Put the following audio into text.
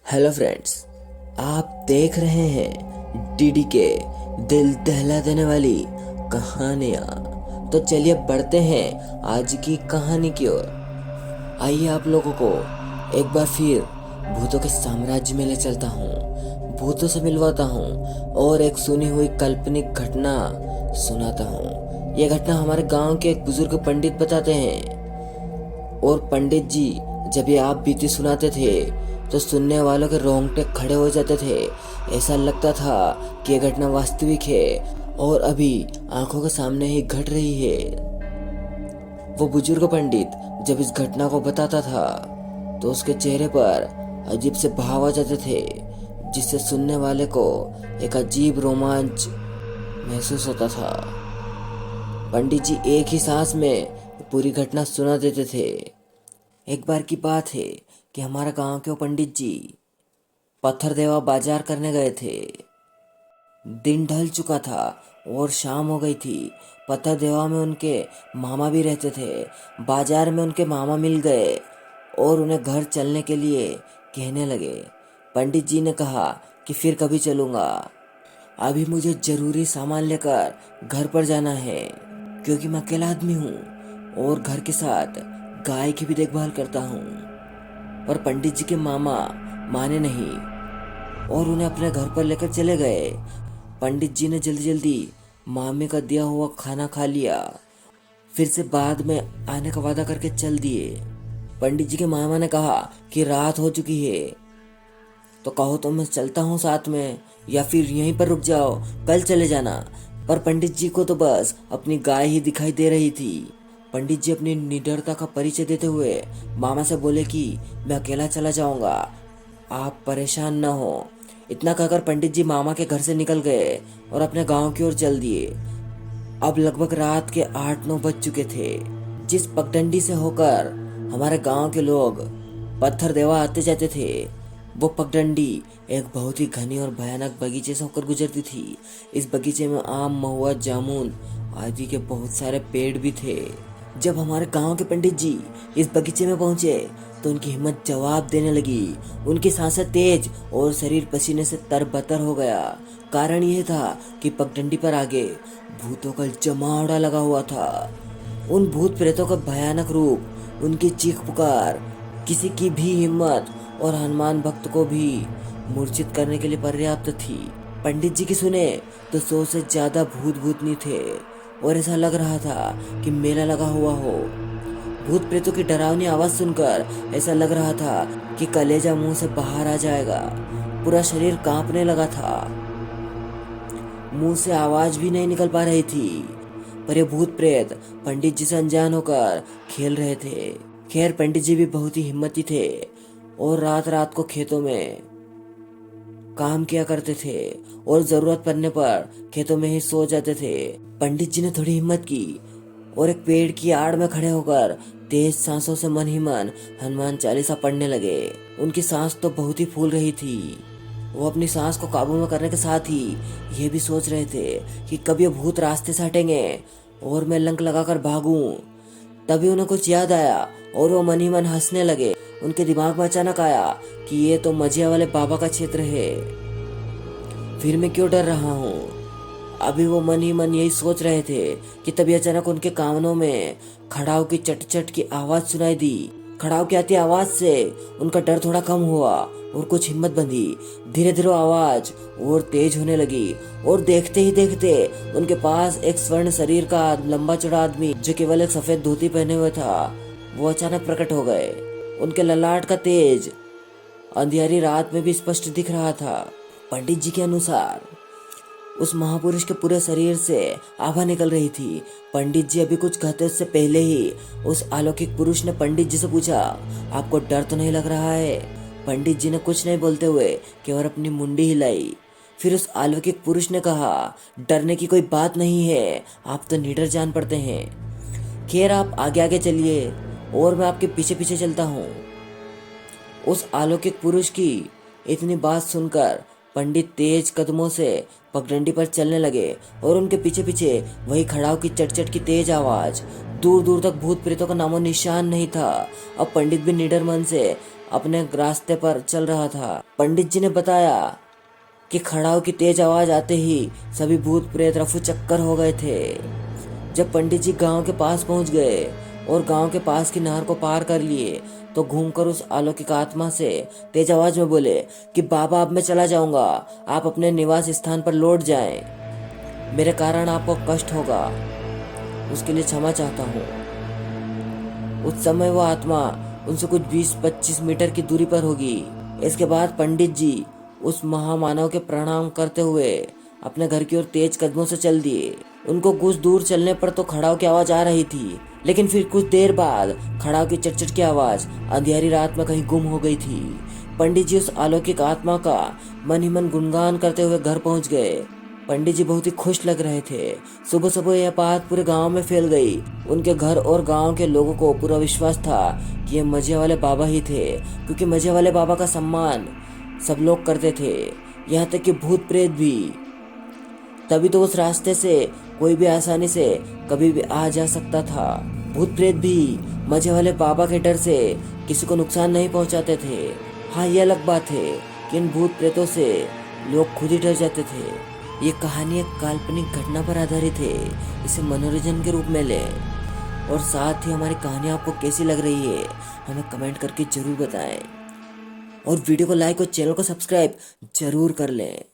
Hello friends, आप देख रहे हैं डीडी के दिल दहला देने वाली कहानियाँ। तो चलिए बढ़ते हैं आज की कहानी की ओर। आइए आप लोगों को एक बार फिर भूतों के साम्राज्य में ले चलता हूँ, भूतों से मिलवाता हूँ और एक सुनी हुई काल्पनिक घटना सुनाता हूँ। यह घटना हमारे गांव के एक बुजुर्ग पंडित बताते हैं। और पंडित जी जब ये आप बीती सुनाते थे तो सुनने वालों के रोंगटे खड़े हो जाते थे। ऐसा लगता था कि यह घटना वास्तविक है और अभी आंखों के सामने ही घट रही है। वो बुजुर्ग पंडित जब इस घटना को बताता था तो उसके चेहरे पर अजीब से भाव आ जाते थे, जिससे सुनने वाले को एक अजीब रोमांच महसूस होता था। पंडित जी एक ही सांस में पूरी घटना सुना देते थे। एक बार की बात है कि हमारा गांव के वो पंडित जी पत्थर देवा बाजार करने गए थे। दिन ढल चुका था और शाम हो गई थी। पत्थर देवा में उनके मामा भी रहते थे। बाजार में उनके मामा मिल गए और उन्हें घर चलने के लिए कहने लगे। पंडित जी ने कहा कि फिर कभी चलूँगा, अभी मुझे ज़रूरी सामान लेकर घर पर जाना है, क्योंकि मैं अकेला आदमी हूँ और घर के साथ गाय की भी देखभाल करता हूँ। पर पंडित जी के मामा माने नहीं और उन्हें अपने घर पर लेकर चले गए। पंडित जी ने जल्दी जल्दी मामे का दिया हुआ खाना खा लिया, फिर से बाद में आने का वादा करके चल दिए। पंडित जी के मामा ने कहा कि रात हो चुकी है, तो कहो तो मैं चलता हूँ साथ में, या फिर यहीं पर रुक जाओ, कल चले जाना। पर पंडित जी को तो बस अपनी गाय ही दिखाई दे रही थी। पंडित जी अपनी निडरता का परिचय देते हुए मामा से बोले कि मैं अकेला चला जाऊंगा, आप परेशान न हो। इतना कहकर पंडित जी मामा के घर से निकल गए और अपने गांव की ओर चल दिए। अब लगभग रात के 8-9 बज चुके थे। जिस पगडंडी से होकर हमारे गांव के लोग पत्थर देवा आते जाते थे, वो पगडंडी एक बहुत ही घनी और भयानक बगीचे से होकर गुजरती थी। इस बगीचे में आम, महुआ, जामुन आदि के बहुत सारे पेड़ भी थे। जब हमारे गांव के पंडित जी इस बगीचे में पहुंचे तो उनकी हिम्मत जवाब देने लगी। उनकी सांसें तेज और शरीर पसीने से तरबतर हो गया। कारण यह था कि पगडंडी पर आगे भूतों का जमावड़ा लगा हुआ था। उन भूत प्रेतों का भयानक रूप, उनकी चीख पुकार किसी की भी हिम्मत और हनुमान भक्त को भी मूर्छित करने के लिए पर्याप्त थी। पंडित जी की सुने तो 100 से ज्यादा भूत भूतनी थे और ऐसा लग रहा था कि मेला लगा हुआ हो। भूत प्रेतों की डरावनी आवाज सुनकर ऐसा लग रहा था कि कलेजा मुंह से बाहर आ जाएगा। पूरा शरीर कांपने लगा था, मुंह से आवाज भी नहीं निकल पा रही थी। पर ये भूत प्रेत पंडित जी से अनजान होकर खेल रहे थे। खैर, पंडित जी भी बहुत ही हिम्मती थे और रात रात को खेतों में काम किया करते थे और जरूरत पड़ने पर खेतों में ही सो जाते थे। पंडित जी ने थोड़ी हिम्मत की और एक पेड़ की आड़ में खड़े होकर तेज सांसों से मन ही मन हनुमान चालीसा पढ़ने लगे। उनकी सांस तो बहुत ही फूल रही थी। वो अपनी सांस को काबू में करने के साथ ही ये भी सोच रहे थे कि कब ये भूत रास्ते से हटेंगे और मैं लंक लगाकर भागूं। तभी उन्हें कुछ याद आया और वो मन ही मन हंसने लगे। उनके दिमाग में अचानक आया कि ये तो मजिया वाले बाबा का क्षेत्र है, फिर मैं क्यों डर रहा हूँ। अभी वो मन ही मन यही सोच रहे थे कि तभी अचानक उनके कानों में खड़ाऊ की चट चट की आवाज सुनाई दी। खड़ाऊ की आती आवाज से उनका डर थोड़ा कम हुआ और कुछ हिम्मत बंधी। धीरे धीरे आवाज और तेज होने लगी और देखते ही देखते उनके पास एक स्वर्ण शरीर का लंबा चौड़ा आदमी, जो केवल एक सफेद धोती पहने हुए था, वो अचानक प्रकट हो गए। उनके ललाट का तेज अंधियारी रात में भी स्पष्ट दिख रहा था। पंडित जी के अनुसार उस महापुरुष के पूरे शरीर से आभा निकल रही थी। पंडित जी अभी कुछ कहते उससे पहले ही उस अलौकिक पुरुष ने पंडित जी से पूछा, आपको डर तो नहीं लग रहा है? पंडित जी ने कुछ नहीं बोलते हुए केवल अपनी मुंडी हिलाई। फिर उस अलौकिक पुरुष ने कहा, डरने की कोई बात नहीं है, आप तो निडर जान पड़ते हैं। खैर, आप आगे आगे चलिए और मैं आपके पीछे पीछे चलता हूँ। उस अलौकिक पुरुष की इतनी बात सुनकर पंडित तेज कदमों से पगडंडी पर चलने लगे और उनके पीछे पीछे वही खड़ाऊ की चट की तेज आवाज। दूर दूर तक भूत प्रेतों का नामो निशान नहीं था। अब पंडित भी निडर मन से अपने रास्ते पर चल रहा था। पंडित जी ने बताया कि खड़ाऊ की तेज आवाज आते ही सभी भूत प्रेत रफू चक्कर हो गए थे। जब पंडित जी गांव के पास पहुंच गए और गांव के पास की नहर को पार कर लिए तो घूमकर उस अलौकिक आत्मा से तेज आवाज में बोले कि बाबा अब मैं चला जाऊंगा, आप अपने निवास स्थान पर लौट जाएं। मेरे कारण आपको कष्ट होगा, उसके लिए क्षमा चाहता हूँ। उस समय वो आत्मा उनसे कुछ 20-25 मीटर की दूरी पर होगी। इसके बाद पंडित जी उस महामानव के प्रणाम करते हुए अपने घर की ओर तेज कदमों से चल दिए। उनको कुछ दूर चलने पर तो खड़ाऊ की आवाज आ रही थी, लेकिन फिर कुछ देर बाद खड़ाऊ की चट की आवाज अंधेरी रात में कहीं गुम हो गई थी। पंडित जी उस अलौकिक आत्मा का मन ही मन गुणगान करते हुए घर पहुंच गए। पंडित जी बहुत ही खुश लग रहे थे। सुबह सुबह यह बात पूरे गांव में फैल गई। उनके घर और गांव के लोगों को पूरा विश्वास था कि ये मजे वाले बाबा ही थे, क्योंकि मजे वाले बाबा का सम्मान सब लोग करते थे, यहाँ तक कि भूत प्रेत भी। तभी तो उस रास्ते से कोई भी आसानी से कभी भी आ जा सकता था। भूत प्रेत भी मजे वाले बाबा के डर से किसी को नुकसान नहीं पहुंचाते थे। हाँ, ये अलग बात है कि इन भूत प्रेतों से लोग खुद ही डर जाते थे। ये कहानी एक काल्पनिक घटना पर आधारित है, इसे मनोरंजन के रूप में लें। और साथ ही हमारी कहानी आपको कैसी लग रही है हमें कमेंट करके जरूर बताएं, और वीडियो को लाइक और चैनल को सब्सक्राइब जरूर कर लें।